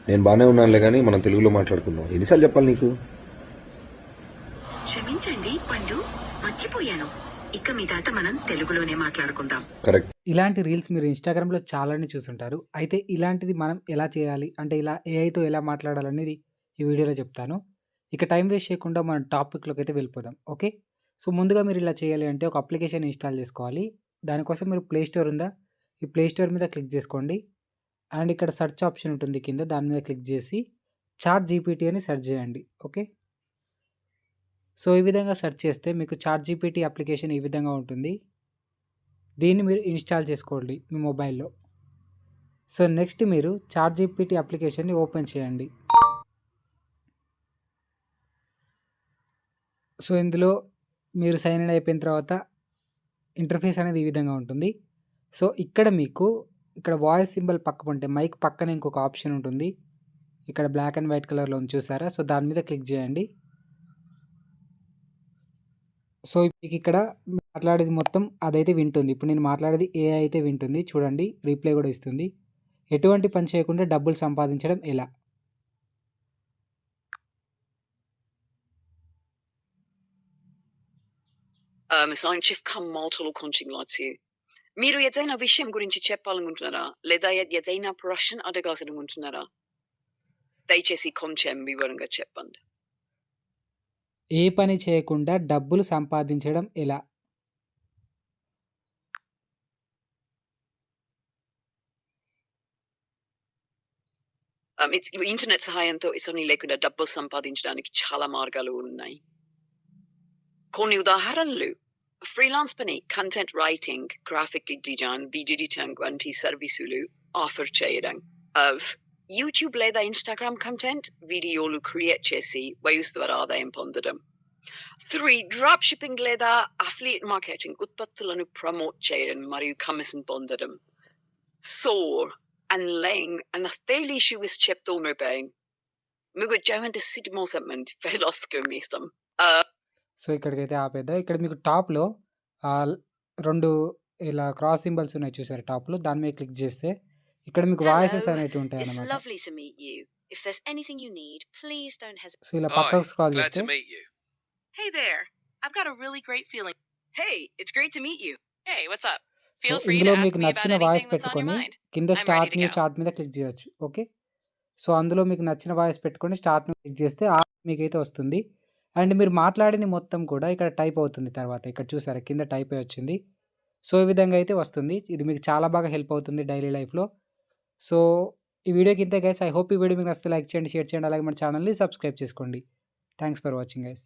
నేను బాగానే ఉన్నానులే కానీ మనం తెలుగులో మాట్లాడుకుందాం. ఎన్నిసార్లు చెప్పాలి నీకు? క్షమించండి పండు, మర్చిపోయాను. ఇక మీదట మనం తెలుగులోనే మాట్లాడుకుందాం. కరెక్ట్. ఇలాంటి రీల్స్ మీరు ఇన్‌స్టాగ్రామ్‌లో చాలానే చూసుంటారు. అయితే ఇలాంటిది మనం ఎలా చేయాలి? అంటే ఇలా ఏఐతో ఎలా మాట్లాడాలనేది ఈ వీడియోలో చెప్తాను. ఇక టైం వేస్ట్ చేయకుండా మనం టాపిక్‌లోకైతే వెళ్ళిపోదాం. ఓకే. సో, ముందుగా మీరు ఇలా చేయాలి అంటే ఒక అప్లికేషన్ ఇన్‌స్టాల్ చేసుకోవాలి. దానికోసం మీరు ప్లే స్టోర్ ఉందా? ఈ ప్లే స్టోర్ మీద క్లిక్ చేసుకోండి. అండ్ ఇక్కడ సెర్చ్ ఆప్షన్ ఉంటుంది కింద. దాని మీద క్లిక్ చేసి చాట్ జీపీటీ అని సెర్చ్ చేయండి. ఓకే. సో, ఈ విధంగా సెర్చ్ చేస్తే మీకు చాట్ జీపీటీ అప్లికేషన్ ఈ విధంగా ఉంటుంది. దీన్ని మీరు ఇన్‌స్టాల్ చేసుకోండి మీ మొబైల్‌లో. సో, నెక్స్ట్ మీరు చాట్ జీపీటీ అప్లికేషన్‌ని ఓపెన్ చేయండి. సో, ఇందులో మీరు సైన్ ఇన్ అయిపోయిన తర్వాత ఇంటర్ఫేస్ అనేది ఈ విధంగా ఉంటుంది. సో, ఇక్కడ వాయిస్ సింబల్ పక్కన మైక్ పక్కన ఇంకొక ఆప్షన్ ఉంటుంది. ఇక్కడ బ్లాక్ అండ్ వైట్ కలర్‌లో ఉంది చూసారా? సో, దాని మీద క్లిక్ చేయండి. సో, మీకు ఇక్కడ మాట్లాడేది మొత్తం అదైతే వింటుంది. ఇప్పుడు నేను మాట్లాడేది ఏఐ అయితే వింటుంది. చూడండి రిప్లై కూడా ఇస్తుంది. ఎటువంటి పని చేయకుండా డబ్బులు సంపాదించడం ఎలా? సాంక్షిఫ్ కమ్ మాటలు కొంచెం లాచి. మీరు ఏదైనా విషయం గురించి చెప్పాలనుకుంటున్నారా? లేదా ఏదైనా ప్రశ్న అడగాలనుకుంటున్నారా? దయచేసి కొంచెం వివరంగా చెప్పండి. ఏ పని చేయకుండా డబ్బులు సంపాదించడం ఎలా? ఇంటర్నెట్ సహాయంతో ఇసోని లేకుండా డబ్బులు సంపాదించడానికి చాలా మార్గాలు ఉన్నాయి. కొన్ని ఉదాహరణలు: ఫ్రీలాన్స్ పని, content writing, graphic design, video editing వంటి సర్వీసులు ఆఫర్ చేయడం. యూట్యూబ్ లేదా ఇన్స్టాగ్రామ్ కంటెంట్ వీడియోలు క్రియేట్ చేసి వ్యూస్ ద్వారా ఆదాయం పొందడం. 3. డ్రాప్ షిప్పింగ్ లేదా అఫిలియేట్ మార్కెటింగ్, ఉత్పత్తులను ప్రమోట్ చేయడం మరియు కమిషన్ పొందడం. 4. Anledning en daily chepto erbij. Mugo jawante sit mosament velaskemistam. So, ఇక్కడికైతే ఆపేద్దాం. ఇక్కడ మీకు టాప్‌లో 2 ఇలా క్రాస్ సింబల్స్ ఉన్నాయి చూసారా టాప్‌లో? దాని మీద క్లిక్ చేస్తే ఇక్కడ మీకు వాయిసెస్ అనేటివి It's ఉంటాయన్నమాట. lovely to meet you. If there's anything you need, please don't hesitate. So, ఇలా Hi, పక్కకు స్క్రాల్ glad చేస్తే to meet you. Hey there, I've got a really great feeling. Hey, it's great to meet you. Hey, what's up? So, Feel free to ఇందులో ask మీకు me about నచ్చిన voice anything that's on your పెట్టుకొని mind. కింద I'm ready start to new go. Chart మీద click చేయొచ్చు. Okay. So, అందులో మీకు నచ్చిన వాయిస్ పెట్టుకొని స్టార్ట్ మీద క్లిక్ చేస్తే మీకైతే వస్తుంది. అండ్ మీరు మాట్లాడింది మొత్తం కూడా ఇక్కడ టైప్ అవుతుంది తర్వాత. ఇక్కడ చూసారా కింద టైప్ అయ్యి వచ్చింది. సో, ఈ విధంగా అయితే వస్తుంది. ఇది మీకు చాలా బాగా హెల్ప్ అవుతుంది డైలీ లైఫ్‌లో. సో, ఈ వీడియోకి ఇంతే గైస్. ఐ హోప్ ఈ వీడియో మీకు నచ్చితే లైక్ చేయండి, షేర్ చేయండి. అలాగే మన ఛానల్‌ని సబ్స్క్రైబ్ చేసుకోండి. Thanks for watching guys.